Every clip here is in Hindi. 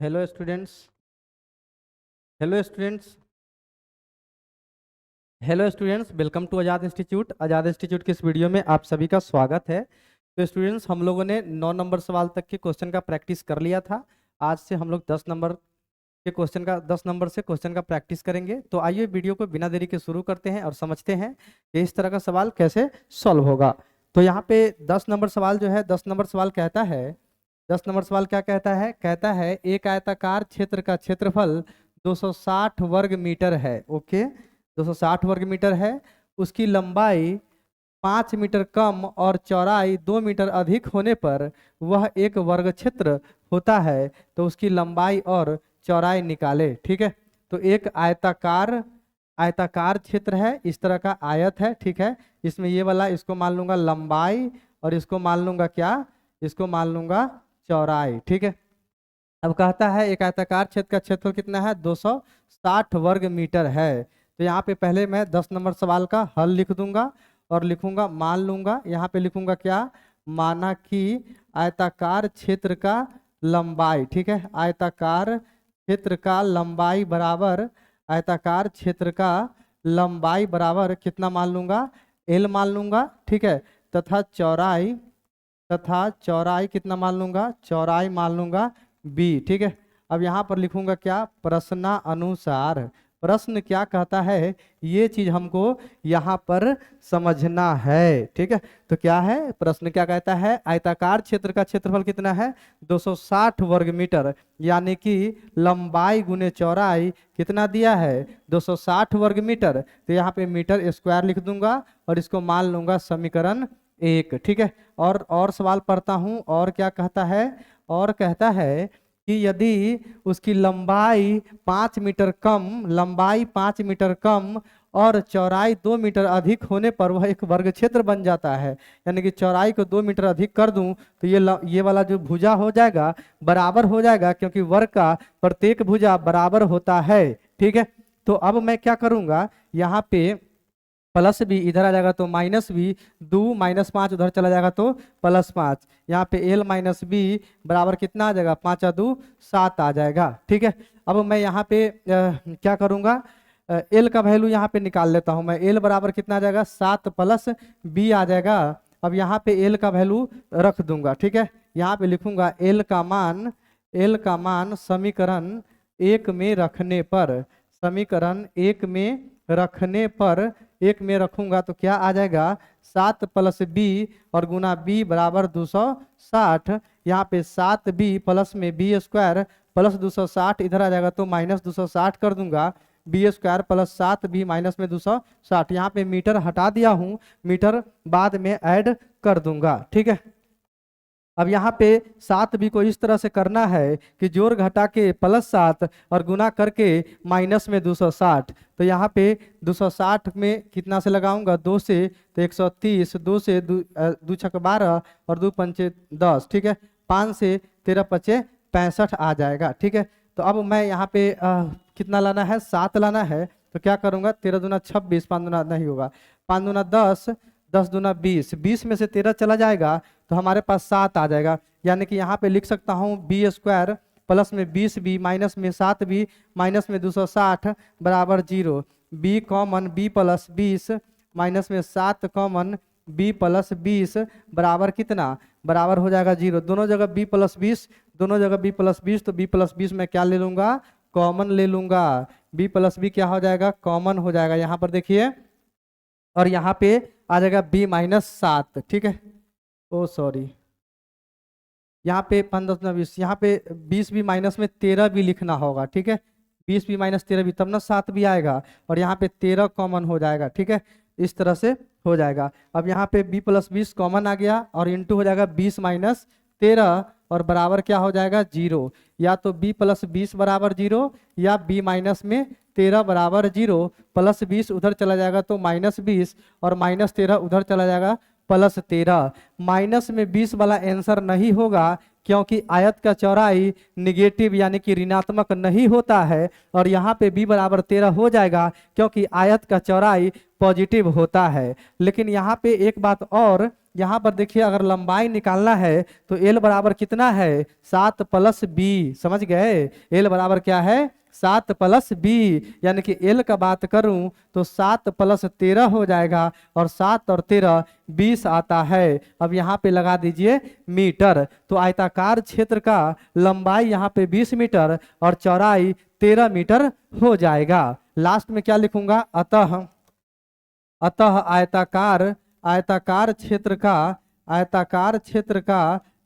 Hello students. Hello students. Hello students, welcome to Azad institute. Azad institute की इस वीडियो में आप सभी का स्वागत है। तो स्टूडेंट्स, हम लोगों ने 9 नंबर सवाल तक के क्वेश्चन का प्रैक्टिस कर लिया था। आज से हम लोग 10 नंबर के क्वेश्चन का 10 नंबर से क्वेश्चन का प्रैक्टिस करेंगे। तो आइए वीडियो को बिना देरी के शुरू करते हैं और समझते हैं कि इस तरह का सवाल कैसे सॉल्व होगा। तो यहाँ पे 10 नंबर सवाल जो है, 10 नंबर सवाल कहता है, 10 नंबर सवाल क्या कहता है? कहता है एक आयताकार क्षेत्र का क्षेत्रफल 260 वर्ग मीटर है। ओके, 260 वर्ग मीटर है। उसकी लंबाई 5 मीटर कम और चौड़ाई 2 मीटर अधिक होने पर वह एक वर्ग क्षेत्र होता है। तो उसकी लंबाई और चौड़ाई निकाले। ठीक है, तो एक आयताकार आयताकार क्षेत्र है, इस तरह का आयत है। ठीक है, इसमें ये वाला इसको मान लूंगा लंबाई और इसको मान लूंगा क्या? इसको मान लूंगा चौड़ाई। ठीक है, अब कहता है एक आयताकार क्षेत्र का क्षेत्रफल कितना है? 260 वर्ग मीटर है। तो यहाँ पे पहले मैं 10 नंबर सवाल का हल लिख दूंगा और लिखूंगा मान लूंगा। यहाँ पे लिखूंगा क्या? माना कि आयताकार क्षेत्र का लंबाई, ठीक है, आयताकार क्षेत्र का लंबाई बराबर, आयताकार क्षेत्र का लंबाई बराबर कितना मान लूंगा? एल मान लूंगा। ठीक है, तथा चौड़ाई, तथा चौड़ाई कितना मान लूंगा? चौड़ाई मान लूंगा बी। ठीक है, अब यहाँ पर लिखूंगा क्या? प्रश्नानुसार। प्रश्न क्या कहता है, ये चीज हमको यहाँ पर समझना है। ठीक है, तो क्या है प्रश्न? क्या कहता है? आयताकार क्षेत्र का क्षेत्रफल कितना है? 260 वर्ग मीटर, यानी कि लंबाई गुने चौड़ाई कितना दिया है? 260 वर्ग मीटर। तो यहाँ पे मीटर स्क्वायर लिख दूंगा और इसको मान लूंगा समीकरण 1। ठीक है, और सवाल पढ़ता हूँ। और क्या कहता है? और कहता है कि यदि उसकी लंबाई 5 मीटर कम, लंबाई 5 मीटर कम और चौड़ाई 2 मीटर अधिक होने पर वह एक वर्ग क्षेत्र बन जाता है। यानी कि चौड़ाई को 2 मीटर अधिक कर दूं तो ये वाला जो भुजा हो जाएगा बराबर हो जाएगा, क्योंकि वर्ग का प्रत्येक भुजा बराबर होता है। ठीक है, तो अब मैं क्या करूंगा? यहाँ पे प्लस बी इधर आ जाएगा तो माइनस बी, 2 माइनस 5 उधर चला जाएगा तो प्लस 5। यहाँ पे एल माइनस बी बराबर कितना आ जाएगा? 5 और 2 7 आ जाएगा। ठीक है, अब मैं यहाँ पे क्या करूँगा? एल का वैल्यू यहाँ पे निकाल लेता हूँ मैं। एल बराबर कितना आ जाएगा? 7 प्लस बी आ जाएगा। अब यहाँ पे एल का वैल्यू रख दूंगा। ठीक है, यहाँ पे लिखूंगा एल का मान, एल का मान समीकरण 1 में रखने पर, समीकरण 1 में रखने पर, 1 में रखूंगा तो क्या आ जाएगा? 7 प्लस बी और गुना बी बराबर 260। यहाँ पे 7 बी प्लस में बी स्क्वायर प्लस 260 इधर आ जाएगा तो माइनस 260 कर दूंगा। B square plus 7 b minus में 260। यहाँ पे मीटर हटा दिया हूँ, मीटर बाद में ऐड कर दूंगा। ठीक है, अब यहाँ पे 7 बी को इस तरह से करना है कि जोड़ घटा के प्लस 7 और गुना करके माइनस में 260। तो यहाँ पे 260 में कितना से लगाऊंगा? 2 से, तो 130, 2 से 2 छक 12 और 2 पंचे 10। ठीक है, 5 से 13 पचे 65 आ जाएगा। ठीक है, तो अब मैं यहाँ पे कितना लाना है? 7 लाना है। तो क्या करूंगा? 13 दूना 26, 5 दूना नहीं होगा, 5 दूना 10, 10 दूना 20, 20 में से 13 चला जाएगा तो हमारे पास 7 आ जाएगा। यानी कि यहाँ पे लिख सकता हूँ बी स्क्वायर प्लस में 20 बी माइनस में 7 बी माइनस में 260 बराबर 0। B common, b plus 20 minus में 7 कॉमन, बी प्लस 20 बराबर कितना? बराबर हो जाएगा 0। दोनों जगह बी प्लस 20, दोनों जगह बी प्लस 20, तो बी प्लस 20 में क्या ले लूंगा? कॉमन ले लूंगा। बी प्लस बी क्या हो जाएगा? कॉमन हो जाएगा। यहाँ पर देखिए, और यहाँ पे आ जाएगा बी माइनस 7। ठीक है, ओ सॉरी, यहाँ पे 5 10 20, यहाँ पे 20 भी माइनस में 13 भी लिखना होगा। ठीक है, 20 भी माइनस 13 भी, तब ना 7 भी आएगा और यहाँ पे 13 कॉमन हो जाएगा। ठीक है, इस तरह से हो जाएगा। अब यहाँ पे b प्लस 20 कॉमन आ गया और इंटू हो जाएगा 20 माइनस 13 और बराबर क्या हो जाएगा? 0। या तो b प्लस 20 बराबर 0 या b माइनस में 13 बराबर 0। प्लस 20 उधर चला जाएगा तो माइनस 20 और माइनस 13 उधर चला जाएगा प्लस 13। माइनस में 20 वाला आंसर नहीं होगा, क्योंकि आयत का चौड़ाई निगेटिव यानी कि ऋणात्मक नहीं होता है। और यहाँ पे b बराबर 13 हो जाएगा क्योंकि आयत का चौड़ाई पॉजिटिव होता है। लेकिन यहाँ पे एक बात और, यहाँ पर देखिए अगर लंबाई निकालना है तो एल बराबर कितना है 7 + बी, समझ गए। एल बराबर क्या है 7 + बी, यानी कि एल का बात करूं तो 7 + 13 हो जाएगा और 7 और 13 20 आता है। अब यहाँ पे लगा दीजिए मीटर, तो आयताकार क्षेत्र का लंबाई यहाँ पे 20 मीटर और चौड़ाई 13 मीटर हो जाएगा। लास्ट में क्या लिखूंगा, अतः अतः आयताकार क्षेत्र का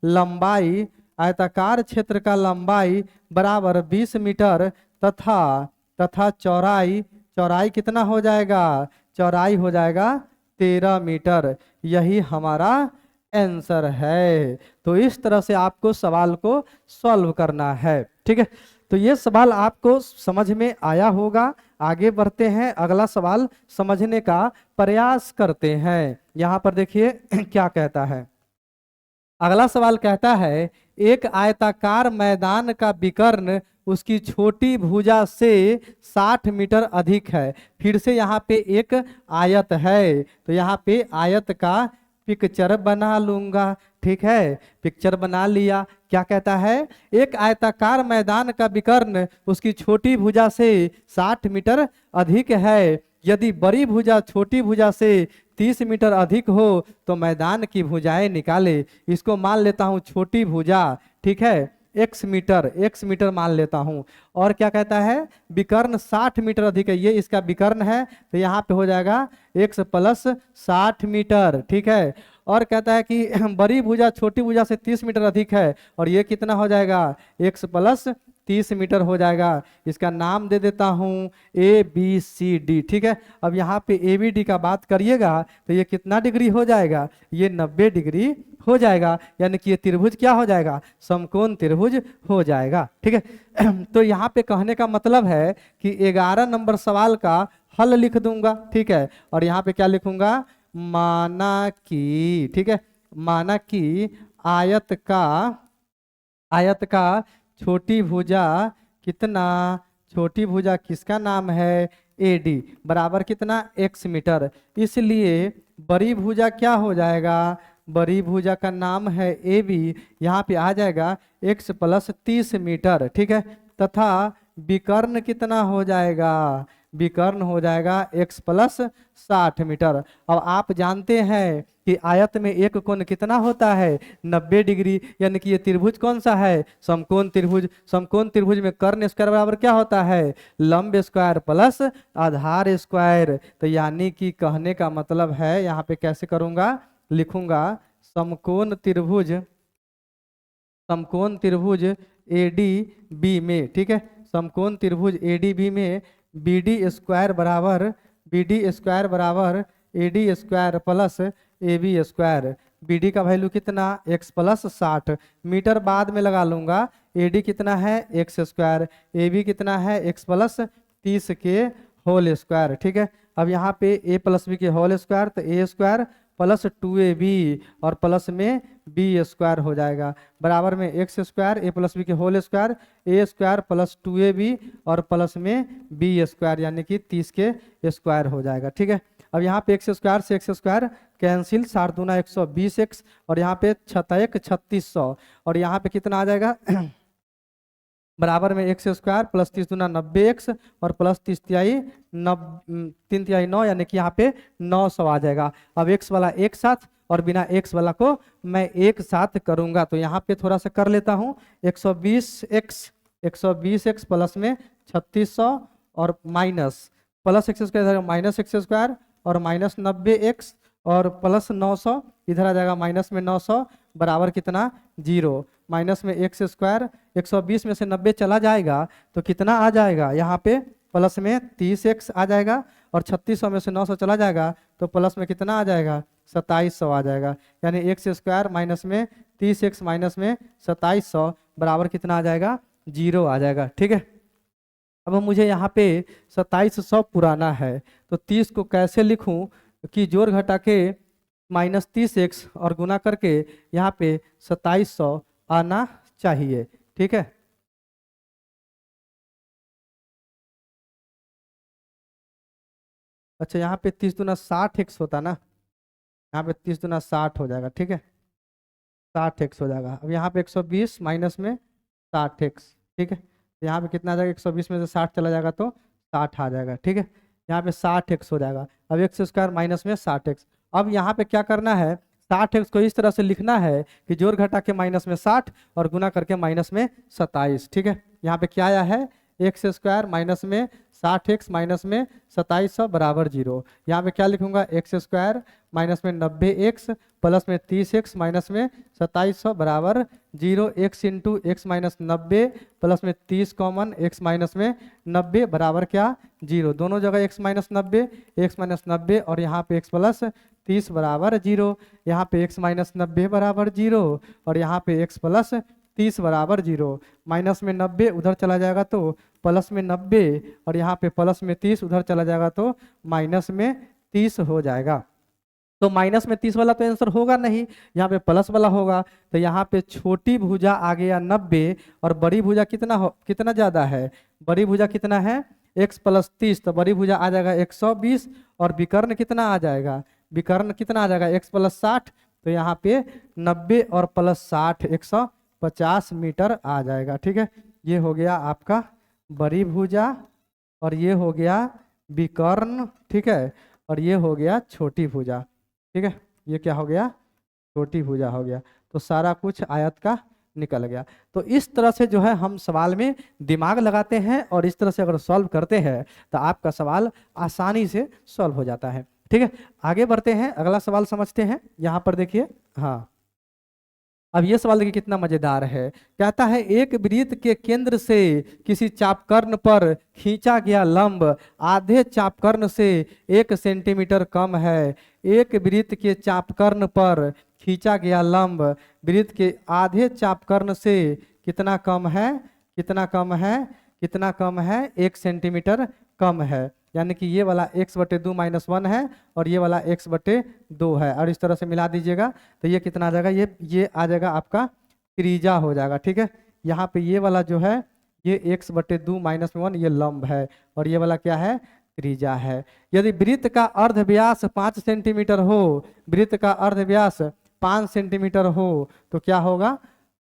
लंबाई आयताकार क्षेत्र का लंबाई बराबर 20 मीटर तथा चौड़ाई कितना हो जाएगा, चौड़ाई हो जाएगा 13 मीटर। यही हमारा आंसर है। तो इस तरह से आपको सवाल को सॉल्व करना है, ठीक है। तो ये सवाल आपको समझ में आया होगा। आगे बढ़ते हैं, अगला सवाल समझने का प्रयास करते हैं। यहाँ पर देखिए क्या कहता है। अगला सवाल कहता है एक आयताकार मैदान का विकर्ण उसकी छोटी भुजा से 60 मीटर अधिक है। फिर से यहाँ पे एक आयत है, तो यहाँ पे आयत का पिक्चर बना लूंगा, ठीक है। पिक्चर बना लिया। क्या कहता है, एक आयताकार मैदान का विकर्ण उसकी छोटी भुजा से 60 मीटर अधिक है। यदि बड़ी भुजा छोटी भुजा से 30 मीटर अधिक हो तो मैदान की भुजाएं निकाले। इसको मान लेता हूं छोटी भुजा, ठीक है, x मीटर मान लेता हूं। और क्या कहता है, विकर्ण 60 मीटर अधिक है, ये इसका विकर्ण है, तो यहाँ पे हो जाएगा x + 60 मीटर, ठीक है। और कहता है कि बड़ी भुजा छोटी भुजा से 30 मीटर अधिक है, और ये कितना हो जाएगा x + 30 मीटर हो जाएगा। इसका नाम दे देता हूं ABCD, ठीक है। अब यहाँ पे ABD का बात करिएगा तो ये कितना डिग्री हो जाएगा, ये 90 डिग्री हो जाएगा, यानी कि ये त्रिभुज क्या हो जाएगा, समकोण त्रिभुज हो जाएगा, ठीक है। तो यहाँ पे कहने का मतलब है कि 11 नंबर सवाल का हल लिख दूंगा, ठीक है। और यहाँ पे क्या लिखूंगा, माना कि, ठीक है, माना कि आयत का छोटी भुजा कितना, छोटी भुजा किसका नाम है AD, बराबर कितना x मीटर। इसलिए बड़ी भुजा क्या हो जाएगा, बड़ी भुजा का नाम है AB, यहाँ पे आ जाएगा x + 30 मीटर, ठीक है। तथा विकर्ण कितना हो जाएगा, विकर्ण हो जाएगा x + 60 मीटर। अब आप जानते हैं कि आयत में एक कोण कितना होता है 90 डिग्री, यानी कि ये त्रिभुज कौन सा है, समकोण त्रिभुज। समकोण त्रिभुज में कर्ण स्क्वायर बराबर क्या होता है, लंब स्क्वायर प्लस आधार स्क्वायर। तो यानी कि कहने का मतलब है, यहाँ पे कैसे करूंगा, लिखूंगा समकोण त्रिभुज ADB में, ठीक है, समकोण त्रिभुज ADB में BD स्क्वायर बराबर AD square plus AB square. BD का वैल्यू कितना x + 60 मीटर, बाद में लगा लूंगा। AD कितना है x स्क्वायर, AB कितना है x + 30 के होल स्क्वायर, ठीक है। अब यहाँ पे a + b के होल स्क्वायर, तो a स्क्वायर + 2ab और प्लस में b स्क्वायर हो जाएगा, बराबर में x स्क्वायर a + b के whole square, a square + 2ab और प्लस में b स्क्वायर, यानी कि 30 के स्क्वायर हो जाएगा, ठीक है। अब यहाँ पे x स्क्वायर से x स्क्वायर कैंसिल, 60 दूना 120x और यहाँ पे 3600 और यहाँ पे कितना आ जाएगा बराबर में x स्क्वायर + 30 दूना 90x और प्लस 30 तिहाई 9, यानी कि यहाँ पे 900 आ जाएगा। अब x वाला एक साथ और बिना x वाला को मैं एक साथ करूंगा, तो यहाँ पे थोड़ा सा कर लेता हूँ। 120x प्लस में 3600 और minus plus x square minus x square और माइनस 90x और प्लस 900, इधर आ जाएगा माइनस में 900 बराबर कितना 0, माइनस में x स्क्वायर 120 में से 90 चला जाएगा तो कितना आ जाएगा, यहाँ पे प्लस में 30x आ जाएगा और 3600 में से 900 चला जाएगा तो प्लस में कितना आ जाएगा 2700 आ जाएगा, यानी x स्क्वायर माइनस में 30x माइनस में 2700 बराबर कितना आ जाएगा 0 आ जाएगा, ठीक है। अब मुझे यहाँ पे 2700 पुराना है, तो 30 को कैसे लिखूं कि जोड़ घटा के माइनस 30x और गुना करके यहाँ पे 2700 आना चाहिए, ठीक है। अच्छा, यहाँ पे 30 दूना 60x होता ना, यहाँ पे 30 दूना 60 हो जाएगा, ठीक है, 60x हो जाएगा। अब यहाँ पे 120 माइनस में 60x, ठीक है, तो यहाँ पे कितना आ जाएगा, 120 में से 60 चला जाएगा तो 60 आ जाएगा, ठीक है, यहाँ पे 60x हो जाएगा। अब एक्स स्क्वायर माइनस में 60x। अब यहाँ पे क्या करना है, 60x को इस तरह से लिखना है कि जोड़ घटा के माइनस में 60 और गुना करके माइनस में 27, ठीक है। यहाँ पे क्या आया है, एक्स स्क्वायर माइनस में 60x माइनस में 2700 बराबर 0। यहाँ पे क्या लिखूंगा, एक्स स्क्वायर माइनस में 90x प्लस में 30x माइनस में 2700 बराबर 0। x into x minus 90 plus में 30 कॉमन, x माइनस में 90 बराबर क्या, 0। दोनों जगह x माइनस 90 और यहाँ पे x प्लस 30 बराबर 0। यहाँ पे x माइनस 90 बराबर 0 और यहाँ पे x प्लस 30 बराबर 0। माइनस में 90 उधर चला जाएगा तो प्लस में 90 और यहाँ पे प्लस में 30 उधर चला जाएगा तो माइनस में 30 हो जाएगा। तो माइनस में 30 वाला तो आंसर होगा नहीं, यहाँ पे प्लस वाला होगा। तो यहाँ पे छोटी भुजा आ गया 90 और बड़ी भुजा कितना ज्यादा है, बड़ी भुजा कितना है, x प्लस 30, तो बड़ी भुजा आ जाएगा 120 और विकर्ण कितना आ जाएगा, विकर्ण कितना आ जाएगा, x प्लस 60। तो यहाँ पे 90 और प्लस 60 150 मीटर आ जाएगा, ठीक है। ये हो गया आपका बड़ी भुजा और ये हो गया विकर्ण, ठीक है, और ये हो गया छोटी भुजा, ठीक है। ये क्या हो गया, छोटी भुजा हो गया। तो सारा कुछ आयत का निकल गया। तो इस तरह से जो है हम सवाल में दिमाग लगाते हैं और इस तरह से अगर सॉल्व करते हैं तो आपका सवाल आसानी से सॉल्व हो जाता है, ठीक है। आगे बढ़ते हैं, अगला सवाल समझते हैं। यहाँ पर देखिए, हाँ, अब ये सवाल देखिए कितना मजेदार है। कहता है एक वृत्त के केंद्र से किसी चापकर्ण पर खींचा गया लंब आधे चापकर्ण से 1 सेंटीमीटर कम है। एक वृत्त के चापकर्ण पर खींचा गया लंब वृत्त के आधे चापकर्ण से कितना कम है, कितना कम है, कितना कम है, 1 सेंटीमीटर कम है। यानी कि ये वाला x/2 - 1 है और ये वाला x/2 है और इस तरह से मिला दीजिएगा तो ये कितना आ जाएगा, ये आ जाएगा आपका त्रिज्या हो जाएगा, ठीक है। यहाँ पे ये वाला जो है ये x/2 - 1 ये लंब है और ये वाला क्या है, त्रिज्या है। यदि वृत्त का अर्धव्यास 5 सेंटीमीटर हो, वृत्त का अर्धव्यास 5 सेंटीमीटर हो तो क्या होगा,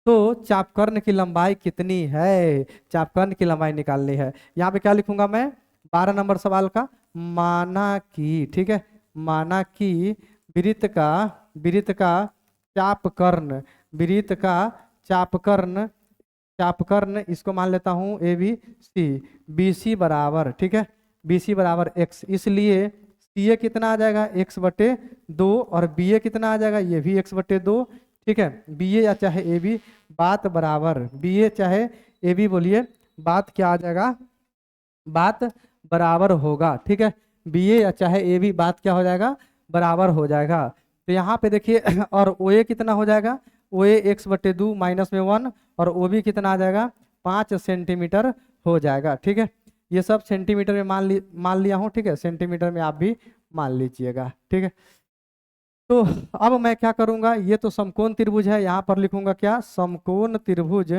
तो चापकर्ण की लंबाई कितनी है, चापकर्ण की लंबाई निकालनी है। यहाँ पे क्या लिखूंगा मैं, 12 नंबर सवाल का, माना कि, ठीक है, माना कि वृत्त का चापकर्ण, वृत्त का चापकर्ण, चापकर्ण इसको मान लेता हूं ABC, BC बराबर, ठीक है, BC बराबर x, इसलिए CA कितना आ जाएगा, x/2 और BA कितना आ जाएगा, ये भी x/2, ठीक है। BA या चाहे AB बात बराबर, BA चाहे AB बोलिए, बात क्या आ जाएगा, बात बराबर होगा, ठीक है। BA या चाहे AB बात क्या हो जाएगा, बराबर हो जाएगा। तो यहाँ पे देखिए और OA कितना हो जाएगा, OA x/2 - 1 और OB कितना आ जाएगा, 5 सेंटीमीटर हो जाएगा, ठीक है। ये सब सेंटीमीटर में मान लिया हूँ, ठीक है, सेंटीमीटर में आप भी मान लीजिएगा, ठीक है। तो अब मैं क्या करूंगा, ये तो समकोण त्रिभुज है, यहाँ पर लिखूंगा क्या, समकोण त्रिभुज,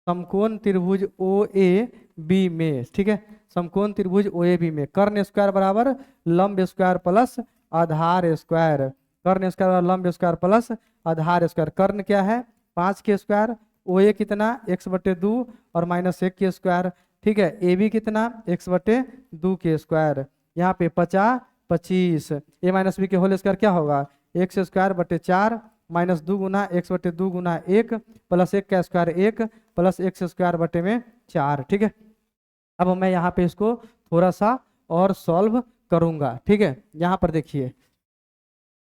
समकोण त्रिभुज OAB में, ठीक है, समकोण त्रिभुज OAB में कर्ण स्क्वायर बराबर लंब स्क्वायर प्लस आधार स्क्वायर, कर्ण स्क्वायर बराबर लंब स्क्वायर प्लस आधार स्क्वायर। कर्ण क्या है, 5 के स्क्वायर, OA कितना x/2 और -1 के स्क्वायर, ठीक है। AB कितना x/2 के स्क्वायर, यहाँ पे 50 25, A - B के होल स्क्वायर क्या होगा, x²/4 -2 गुना x/2 गुना 1 प्लस 1 का स्क्वायर 1 प्लस x² 4, ठीक है। अब मैं यहाँ पे इसको थोड़ा सा और सॉल्व करूंगा, ठीक है। यहाँ पर देखिए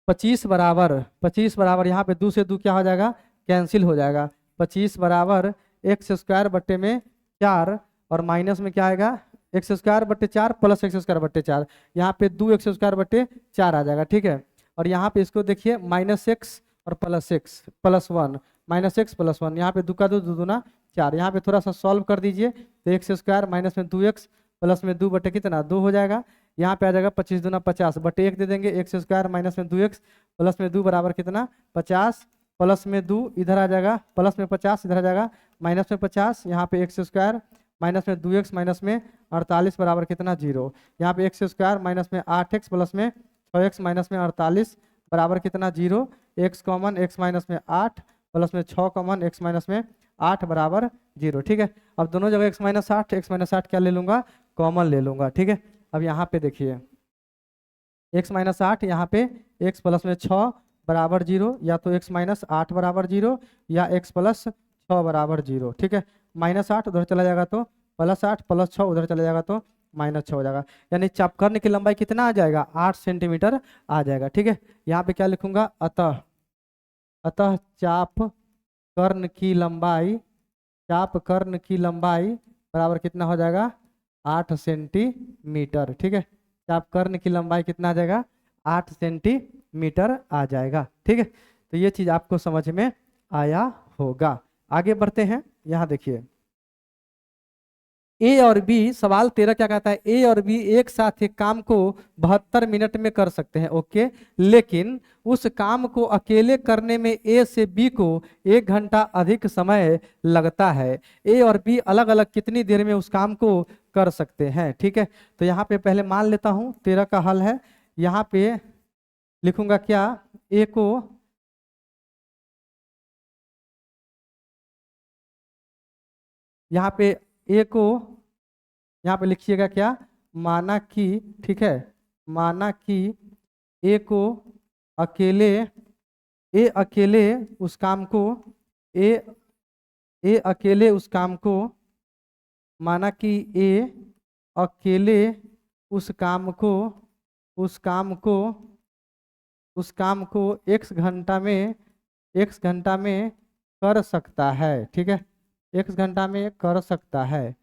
25 बराबर यहाँ पे 2 से 2 क्या हो जाएगा, कैंसिल हो जाएगा। 25 बराबर x² 4 और माइनस में क्या आएगा, x² प्लस x²4, यहाँ पे 2x² 4 आ जाएगा, ठीक है। और यहाँ पे इसको देखिए -x और +x +1 -x +1, यहाँ पे 2 का 2 2 दूना 4, यहाँ पे थोड़ा सा सॉल्व कर दीजिए तो x² माइनस में 2x प्लस में 2 बटे कितना 2 हो जाएगा। यहाँ पे आ जाएगा 25 दूना 50 बटे 1 दे देंगे, x² माइनस में 2x प्लस में 2 बराबर कितना 50 प्लस में 2 इधर आ जाएगा, प्लस में 50 इधर आ जाएगा, माइनस में 50, यहाँ पे x² माइनस में 2x माइनस में 48 बराबर कितना 0। यहाँ पे x² माइनस में 8x प्लस में 6x माइनस में 48 बराबर कितना 0, x कॉमन x माइनस में 8 प्लस में 6 कॉमन x माइनस में 8 बराबर 0। ठीक है, अब दोनों जगह x माइनस 8 क्या ले लूंगा, कॉमन ले लूंगा। ठीक है, अब यहाँ पे देखिए x माइनस 8, यहाँ पे x प्लस में 6 बराबर 0, या तो x माइनस 8 बराबर 0 या x प्लस 6 बराबर 0। ठीक है, माइनस 8 उधर चला जाएगा तो प्लस 8 प्लस 6 उधर चला जाएगा तो माइनस 6 हो जाएगा, यानी चापकर्ण की लंबाई कितना आ जाएगा, 8 सेंटीमीटर आ जाएगा। ठीक है, यहाँ पे क्या लिखूंगा, अतः अतः चापकर्ण की लंबाई बराबर कितना हो जाएगा, 8 सेंटीमीटर। ठीक है, चापकर्ण की लंबाई कितना आ जाएगा, 8 सेंटीमीटर आ जाएगा। ठीक है, तो ये चीज आपको समझ में आया होगा। आगे बढ़ते हैं, यहाँ देखिए ए और बी, सवाल 13 क्या कहता है, ए और बी एक साथ एक काम को 72 मिनट में कर सकते हैं। ओके, लेकिन उस काम को अकेले करने में ए से बी को 1 घंटा अधिक समय लगता है। ए और बी अलग अलग कितनी देर में उस काम को कर सकते हैं। ठीक है, तो यहाँ पे पहले मान लेता हूँ 13 का हल है। यहाँ पे लिखूंगा क्या, ए को यहाँ पे ए को यहाँ पे लिखिएगा क्या, माना कि, ठीक है, माना कि ए को अकेले ए अकेले उस काम को ए ए अकेले उस काम को माना कि ए अकेले उस काम को उस काम को उस काम को x घंटा में कर सकता है। ठीक है, x घंटा में कर सकता है।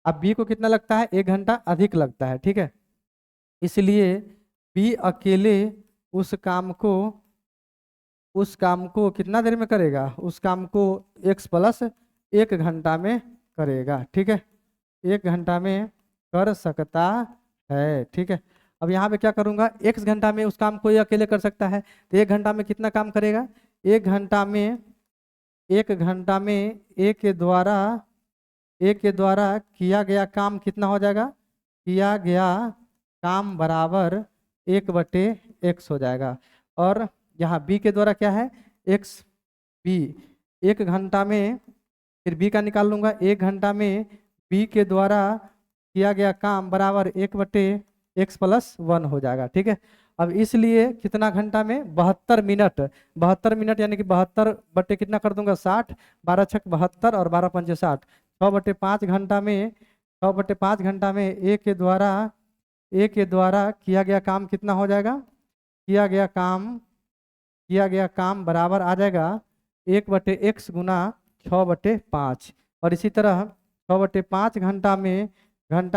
अब b को कितना लगता है, 1 घंटा अधिक लगता है। ठीक है, इसलिए b अकेले उस काम को कितना देर में करेगा, उस काम को x प्लस 1 घंटा में करेगा। ठीक है, 1 घंटा में कर सकता है। ठीक है, अब यहाँ पे क्या करूँगा, x घंटा में उस काम को ये अकेले कर सकता है, तो 1 घंटा में कितना काम करेगा, 1 घंटा में ए के द्वारा किया गया काम कितना हो जाएगा, किया गया काम बराबर 1/x हो जाएगा। और यहाँ b के द्वारा क्या है, x b, 1 घंटा में, फिर b का निकाल लूंगा, 1 घंटा में b के द्वारा किया गया काम बराबर 1/x प्लस 1 हो जाएगा। ठीक है, अब इसलिए कितना घंटा में, 72 मिनट, 72 मिनट यानी कि 72 बटे कितना कर दूंगा 60, 12 छक 72 और 12 पंचे 60, 6/5 घंटा में, 6/5 घंटा में ए के द्वारा किया गया काम कितना हो जाएगा, किया गया काम बराबर आ जाएगा 1/x गुना 6/5। और इसी तरह 6/5 घंटा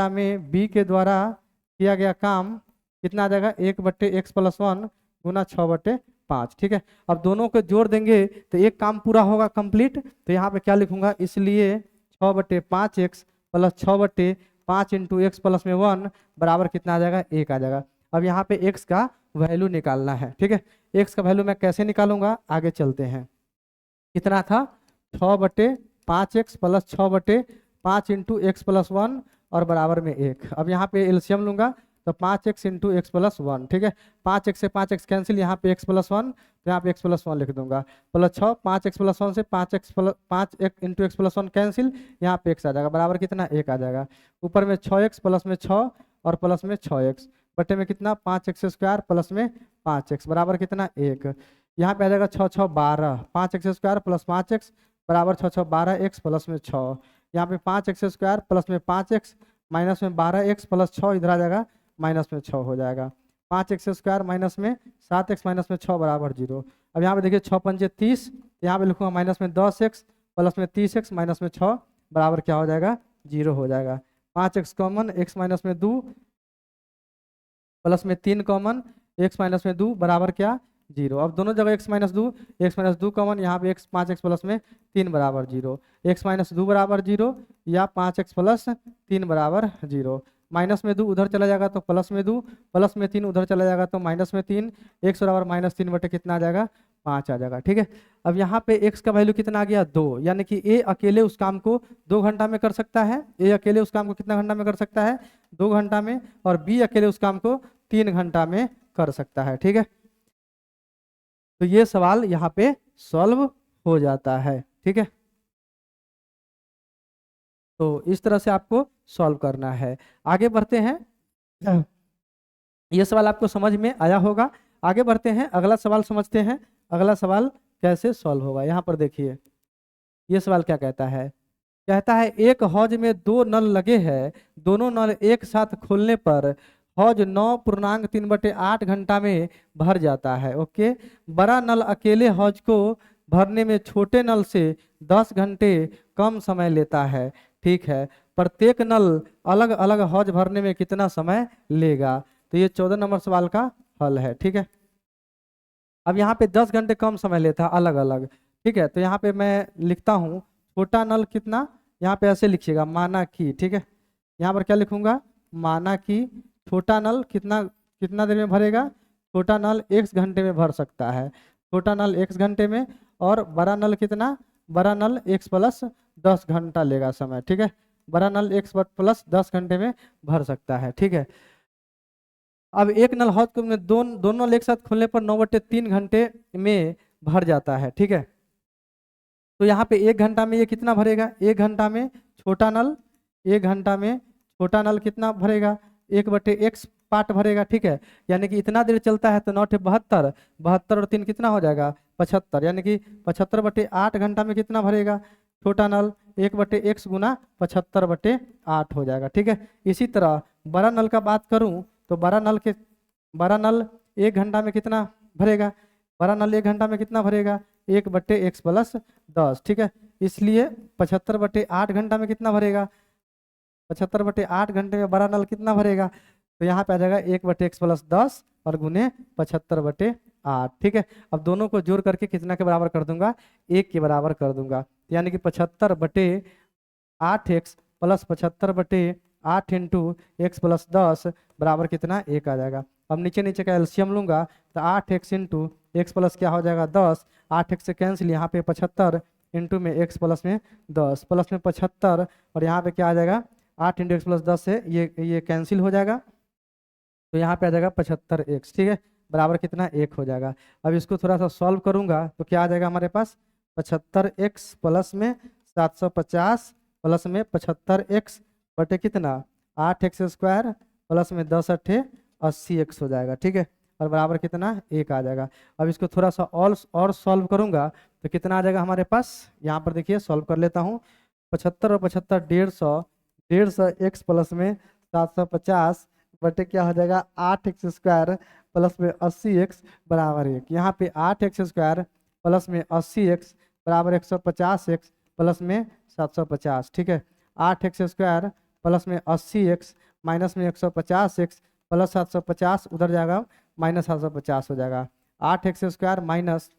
में बी के द्वारा किया गया काम कितना आ जाएगा, 1/x प्लस 1 गुना 6/5। ठीक है, अब दोनों को जोड़ देंगे तो एक काम पूरा होगा कंप्लीट। तो यहाँ पे क्या लिखूंगा, इसलिए 6/5x plus 6/5 into x plus में 1 बराबर कितना आ जाएगा, 1 आ जाएगा। अब यहाँ पे x का वैल्यू निकालना है। ठीक है, x का वैल्यू मैं कैसे निकालूंगा, आगे चलते हैं। कितना था, 6/5x plus 6/5 into x plus 1 और बराबर में 1। अब यहाँ पे एलसीएम लूंगा तो 5x इंटू एक्स प्लस 1। ठीक है, 5x से 5x कैंसिल, यहाँ पे x प्लस 1, तो यहाँ पे x प्लस 1 लिख दूंगा, प्लस 6, 5x प्लस 1 से 5 इंटू एक्स प्लस 1 कैंसिल, यहाँ पे x आ जाएगा बराबर कितना, 1 आ जाएगा। ऊपर में 6x प्लस में 6 और प्लस में 6x बटे में कितना, 5x स्क्वायर प्लस में 5x बराबर कितना, 1। यहाँ पे आ जाएगा 6 6 12, 5x स्क्वायर प्लस 5x बराबर 6 6 12x प्लस में 6। यहाँ पे 5x स्क्वायर प्लस में 5x माइनस में 12x प्लस 6 इधर आ जाएगा, माइनस में 6 हो जाएगा। 5x स्क्वायर माइनस में 7x माइनस में 6 बराबर 0। अब यहाँ पे देखिए 6 पंजे 30, यहाँ पे लिखूंगा माइनस में 10x प्लस में 30x माइनस में 6 बराबर क्या हो जाएगा, 0 हो जाएगा। 5x कॉमन, x माइनस में 2 प्लस में 3 कॉमन, x माइनस में 2 बराबर क्या, 0। अब दोनों जगह x माइनस 2 कॉमन, यहाँ पे 5x प्लस में 3 बराबर 0, x माइनस 2 बराबर 0 या 5x प्लस 3 बराबर 0। माइनस में 2 उधर चला जाएगा तो प्लस में 2, प्लस में 3 उधर चला जाएगा तो माइनस में 3, x बराबर -3 बटे कितना आ जाएगा, 5 आ जाएगा। ठीक है, अब यहाँ पे x का वैल्यू कितना आ गया, 2, यानी कि a अकेले उस काम को 2 घंटा में कर सकता है। a अकेले उस काम को कितना घंटा में कर सकता है, 2 घंटा में, और b अकेले उस काम को 3 घंटा में कर सकता है। ठीक है, तो ये सवाल यहाँ पे सॉल्व हो जाता है। ठीक है, तो इस तरह से आपको सॉल्व करना है। आगे बढ़ते हैं। ये सवाल आपको समझ में आया होगा। आगे बढ़ते हैं, अगला सवाल समझते हैं। अगला सवाल कैसे सॉल्व होगा, यहाँ पर देखिए। ये सवाल क्या कहता है? कहता है एक हौज में 2 नल लगे हैं, दोनों नल एक साथ खोलने पर हौज 9.3/8 घंटा में भर जाता है। ओके, बड़ा नल अकेले हौज को भरने में छोटे नल से 10 घंटे कम समय लेता है। ठीक है, प्रत्येक नल अलग अलग हौज भरने में कितना समय लेगा? तो ये 14 नंबर सवाल का हल है। ठीक है, अब यहाँ पे 10 घंटे कम समय लेता है अलग अलग। ठीक है, तो यहाँ पे मैं लिखता हूँ छोटा नल कितना, यहाँ पे ऐसे लिखिएगा माना कि। ठीक है, यहाँ पर क्या लिखूंगा? माना कि छोटा नल कितना कितना देर में भरेगा? छोटा नल x घंटे में भर सकता है, छोटा नल x घंटे में। और बड़ा नल कितना? बड़ा नल x प्लस 10 घंटा लेगा समय। ठीक है, बड़ा नल x प्लस 10 घंटे में भर सकता है। ठीक है, अब एक नल हौद को में दोनों नल एक साथ खोलने पर 9/3 घंटे में भर जाता है। ठीक है, तो यहाँ पे 1 घंटा में ये कितना भरेगा? 1 घंटा में छोटा नल, 1 घंटा में छोटा नल कितना भरेगा? 1/x पार्ट भरेगा। ठीक है, यानी कि इतना देर चलता है तो 9 72, 72 और 3 कितना हो जाएगा? 75, यानी कि 75/8 घंटा में कितना भरेगा छोटा नल? 1/x गुना 75/8 हो जाएगा। ठीक है, इसी तरह बड़ा नल का बात करूं तो बड़ा नल 1 घंटा में कितना भरेगा? बड़ा नल 1 घंटा में कितना भरेगा? 1/x plus 10। ठीक है, इसलिए 75/8 घंटा में कितना भरेगा? 75/8 घंटे में बड़ा नल कितना भरेगा? तो यहाँ पे आ जाएगा 1/x प्लस 10 और गुने 75/8। ठीक है, अब दोनों को जोड़ करके कितना के बराबर कर दूंगा? 1 के बराबर कर दूंगा, यानी कि 75/8x plus 75/8 into x plus 10 बराबर कितना? 1 आ जाएगा। अब नीचे नीचे का एलसीएम लूंगा तो 8x इंटू एक्स प्लस क्या हो जाएगा? 10। 8x से कैंसिल, यहाँ पे 75 इंटू में x प्लस में 10 प्लस में 75 और यहाँ पे क्या आ जाएगा? 8 इंटू एक्स प्लस 10 से ये कैंसिल हो जाएगा, तो यहाँ पे आ जाएगा 75x। ठीक है, बराबर कितना? 1 हो जाएगा। अब इसको थोड़ा सा सॉल्व करूंगा तो क्या आ जाएगा हमारे पास? 75x प्लस में 750 प्लस में 75x बटे कितना? 8x स्क्वायर प्लस में 10 अट्ठे 80x हो जाएगा। ठीक है, और बराबर कितना? 1 आ जाएगा। अब इसको थोड़ा सा और सॉल्व करूंगा तो कितना आ जाएगा हमारे पास? यहाँ पर देखिए सॉल्व कर लेता हूँ। 75 और 75 150, 150x प्लस में 750 बटे क्या हो जाएगा? 8x स्क्वायर प्लस में 80x बराबर 1। यहाँ पे 8x स्क्वायर प्लस में 80x बराबर 150x प्लस में 750। ठीक है, 8x स्क्वायर प्लस में 80x माइनस में 150x प्लस 750 उधर जाएगा माइनस 750 हो जाएगा। 8x स्क्वायर माइनस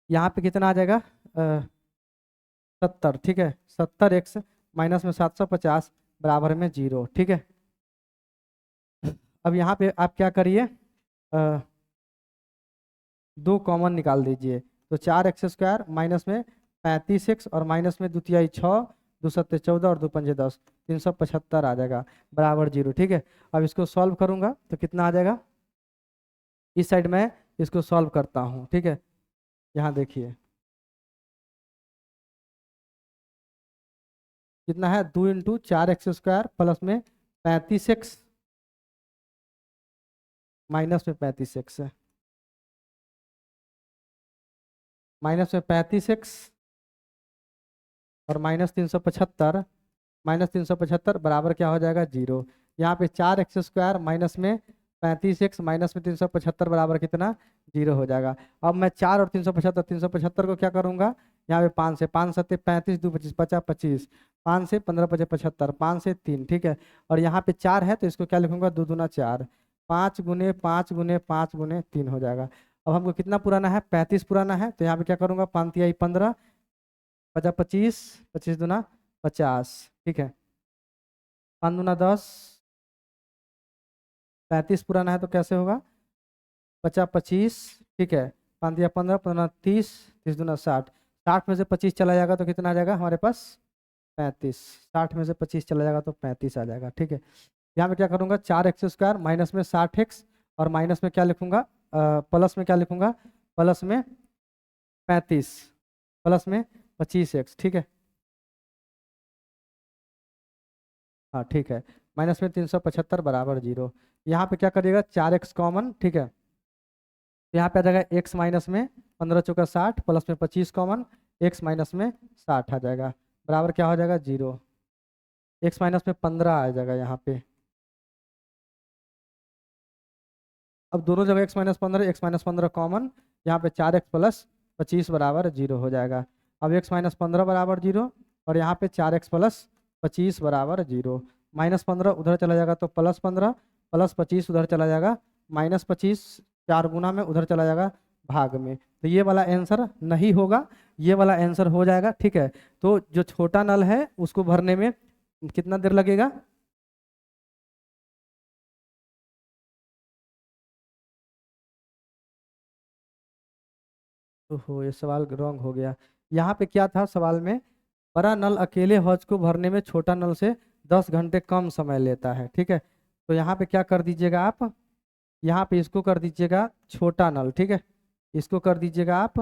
यहाँ पे कितना आ जाएगा? 70। ठीक है, 70x माइनस में 750 बराबर में 0। ठीक है, अब यहाँ पे आप क्या करिए? 2 कॉमन निकाल दीजिए, तो 4x स्क्वायर माइनस में 35x और माइनस में 2 तिहाई 6, 2 सत्ते 14 और 2 पंजे 10, 375 आ जाएगा बराबर 0। ठीक है, अब इसको सॉल्व करूंगा तो कितना आ जाएगा? इस साइड में इसको सॉल्व करता हूँ। ठीक है, यहाँ देखिए कितना है? 2 इंटू 4x स्क्वायर प्लस में 35x माइनस में 35x है, माइनस में 35x और माइनस 375, माइनस 375 बराबर क्या हो जाएगा? 0। यहाँ पे 4x स्क्वायर माइनस में 35x माइनस में 375 बराबर कितना? 0 हो जाएगा। अब मैं 4 और 375 को क्या करूँगा? यहाँ पे 5 से 5 सत्ते 35, 2 25 50 25, 5 से 15 25 75, 5 से 3। ठीक है, और यहाँ पे 4 है तो इसको क्या लिखूंगा? 2 दूना 4, 5 गुने 5 गुने 5 गुने 3 हो जाएगा। अब हमको कितना पुराना है? 35 पुराना है, तो यहाँ पे क्या करूँगा? 5 तिहाई 15, 50 25, 25 दूना 50। ठीक है, 5 दूना 10, 35 पुराना है तो कैसे होगा? 50 25। ठीक है, 5 दिया 15, 15 30, 30 दूना 60, 60 में से 25 चला जाएगा तो कितना आ जाएगा हमारे पास? 35। 60 में से 25 चला जाएगा तो 35 आ जाएगा। ठीक है, यहाँ पे क्या करूँगा, 4x² माइनस में 60x और माइनस में क्या लिखूंगा, प्लस में क्या लिखूंगा, प्लस में 35 प्लस में 25x, ठीक है। हाँ ठीक है, माइनस में 375 बराबर 0। यहाँ पे क्या करिएगा, 4x कॉमन, ठीक है। तो यहाँ पे आ जाएगा x माइनस में 15 चौका 60 प्लस में 25 कॉमन, x माइनस में 60 आ जाएगा, बराबर क्या हो जाएगा 0। x माइनस में 15 आ जाएगा यहाँ पे। अब दोनों जगह x माइनस 15 कॉमन, यहाँ पे 4x प्लस 25 बराबर 0 हो जाएगा। अब x माइनस 15 बराबर 0 और यहाँ पे 4x प्लस 25 बराबर 0। -15 उधर चला जाएगा तो +15 प्लस 25 उधर चला जाएगा -25, 4 गुना में उधर चला जाएगा भाग में, तो ये वाला आंसर नहीं होगा, ये वाला आंसर हो जाएगा, ठीक है। तो जो छोटा नल है उसको भरने में कितना देर लगेगा, ओहो ये सवाल रॉन्ग हो गया। यहाँ पे क्या था सवाल में, बड़ा नल अकेले हौज को भरने में छोटा नल से 10 घंटे कम समय लेता है, ठीक है। तो यहाँ पे क्या कर दीजिएगा आप, यहाँ पे इसको कर दीजिएगा छोटा नल, ठीक है। इसको कर दीजिएगा आप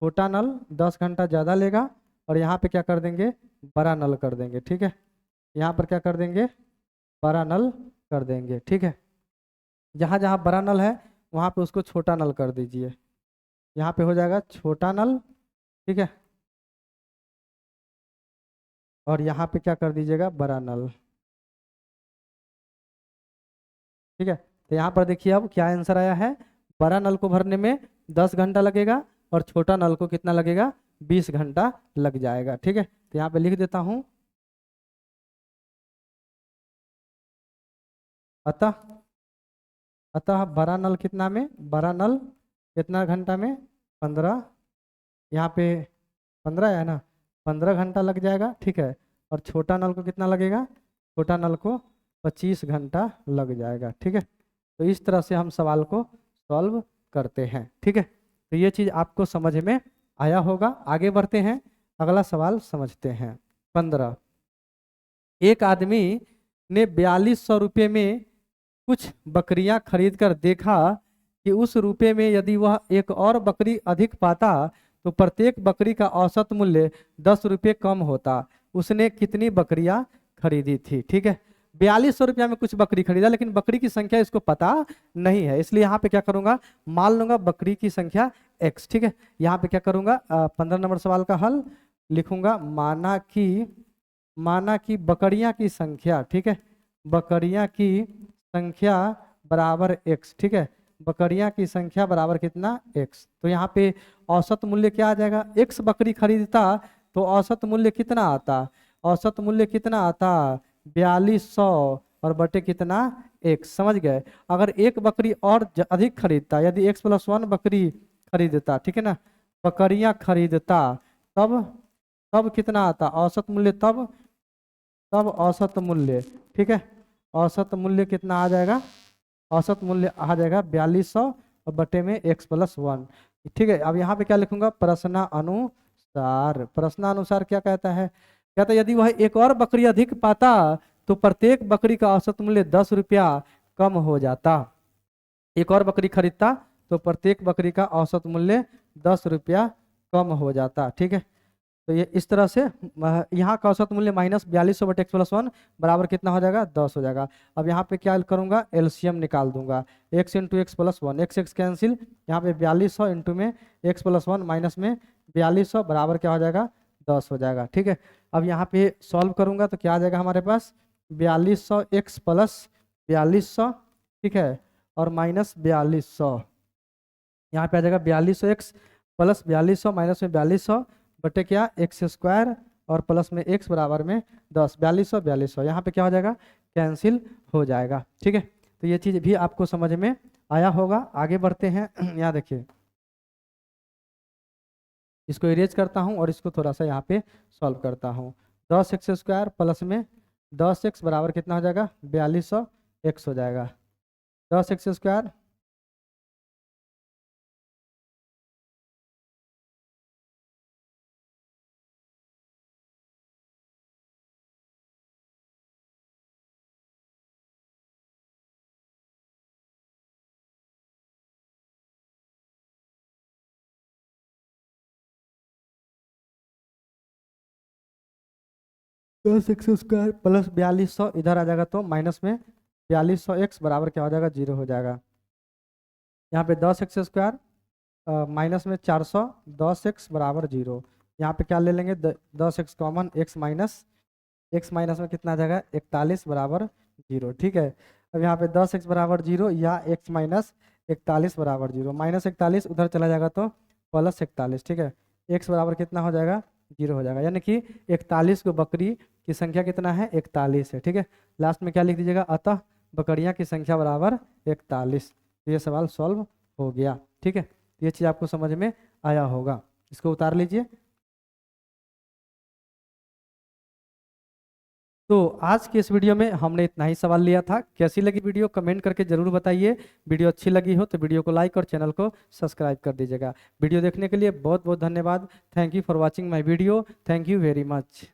छोटा नल, 10 घंटा ज़्यादा लेगा, और यहाँ पे क्या कर देंगे, बड़ा नल कर देंगे, ठीक है। यहाँ पर क्या कर देंगे, बड़ा नल कर देंगे, ठीक है। जहाँ जहाँ बड़ा नल है वहाँ पे उसको छोटा नल कर दीजिए। यहाँ पे हो जाएगा छोटा नल, ठीक है, और यहाँ पे क्या कर दीजिएगा, बड़ा नल, ठीक है। तो यहाँ पर देखिए अब क्या आंसर आया है, बड़ा नल को भरने में 10 घंटा लगेगा और छोटा नल को कितना लगेगा, 20 घंटा लग जाएगा, ठीक है। तो यहाँ पे लिख देता हूँ, अतः अतः बड़ा नल कितना में, बड़ा नल कितना घंटा में, 15, यहाँ पे 15 है ना, 15 घंटा लग जाएगा, ठीक है। और छोटा नल को कितना लगेगा, छोटा नल को 25 घंटा लग जाएगा, ठीक है। तो इस तरह से हम सवाल को सॉल्व करते हैं, ठीक है। तो ये चीज़ आपको समझ में आया होगा। आगे बढ़ते हैं, अगला सवाल समझते हैं। 15, एक आदमी ने 4200 रुपये में कुछ बकरियां खरीद कर देखा कि उस रुपये में यदि वह एक और बकरी अधिक पाता तो प्रत्येक बकरी का औसत मूल्य 10 रुपये कम होता। उसने कितनी बकरियां खरीदी थी, ठीक है। 4200 रुपया में कुछ बकरी खरीदा, लेकिन बकरी की संख्या इसको पता नहीं है, इसलिए यहाँ पे क्या करूंगा, मान लूंगा बकरी की संख्या x, ठीक है। यहाँ पे क्या करूंगा, 15 नंबर सवाल का हल लिखूंगा, माना कि बकरियां की संख्या, ठीक है, बकरियां की संख्या बराबर x, ठीक है। बकरियां की संख्या बराबर कितना, x। तो यहाँ पे औसत मूल्य क्या आ जाएगा, x बकरी खरीदता तो औसत मूल्य कितना आता, औसत मूल्य कितना आता, 4200 और बटे कितना, x, समझ गए। अगर एक बकरी और अधिक खरीदता, यदि x+1 बकरी खरीदता, ठीक है ना, बकरियां खरीदता, तब तब कितना आता औसत मूल्य, तब तब औसत मूल्य, ठीक है, औसत मूल्य कितना आ जाएगा, औसत मूल्य आ जाएगा 4200 और बटे में x+1, ठीक है। अब यहाँ पे क्या लिखूंगा, प्रश्नानुसार, प्रश्नानुसार क्या कहता है, कहता है यदि वह एक और बकरी अधिक पाता तो प्रत्येक बकरी का औसत मूल्य 10 रुपया कम हो जाता। एक और बकरी खरीदता तो प्रत्येक बकरी का औसत मूल्य 10 रुपया कम हो जाता, ठीक है। तो ये इस तरह से यहाँ का औसत मूल्य -4200 बटे x+1 बराबर कितना हो जाएगा, 10 हो जाएगा। अब यहाँ पे क्या करूंगा, एलसीएम निकाल दूंगा, x into x+1, x cancel, यहाँ पे 4200 इंटू में x+1 माइनस में 4200 बराबर क्या हो जाएगा, 10 हो जाएगा, ठीक है। अब यहाँ पे सॉल्व करूंगा तो क्या आ जाएगा हमारे पास, 4200x प्लस 4200, ठीक है, और -4200, यहाँ पे आ जाएगा 4200x प्लस 4200 माइनस में 4200 बटे क्या, x² और प्लस में x बराबर में 10, 4200 4200, यहाँ पे क्या हो जाएगा, कैंसिल हो जाएगा, ठीक है। तो ये चीज़ भी आपको समझ में आया होगा। आगे बढ़ते हैं यहाँ देखिए, इसको इरेज करता हूँ और इसको थोड़ा सा यहाँ पे सॉल्व करता हूँ। 10x² प्लस में 10x बराबर कितना हो जाएगा, 4200x हो जाएगा, 10x² 10x² प्लस 4200 इधर आ जाएगा तो माइनस में 4200x बराबर क्या हो जाएगा, 0 हो जाएगा। यहाँ पे 10x² माइनस में 400, 10x बराबर 0। यहाँ पे क्या ले लेंगे, 10x कॉमन, x माइनस में कितना आ जाएगा, 41 बराबर 0। ठीक है, अब यहाँ पे 10x बराबर 0 या x माइनस 41 बराबर 0, माइनस 41 उधर चला जाएगा तो प्लस 41। ठीक है, x बराबर कितना हो जाएगा, 0 हो जाएगा, यानी कि 41 को बकरी की संख्या कितना है, 41 है। ठीक है, लास्ट में क्या लिख दीजिएगा, अतः बकरियां की संख्या बराबर 41। तो ये सवाल सॉल्व हो गया। ठीक है, ये चीज़ आपको समझ में आया होगा, इसको उतार लीजिए। तो आज के इस वीडियो में हमने इतना ही सवाल लिया था। कैसी लगी वीडियो कमेंट करके जरूर बताइए। वीडियो अच्छी लगी हो तो वीडियो को लाइक और चैनल को सब्सक्राइब कर दीजिएगा। वीडियो देखने के लिए बहुत बहुत धन्यवाद। Thank you for watching my video. Thank you very much.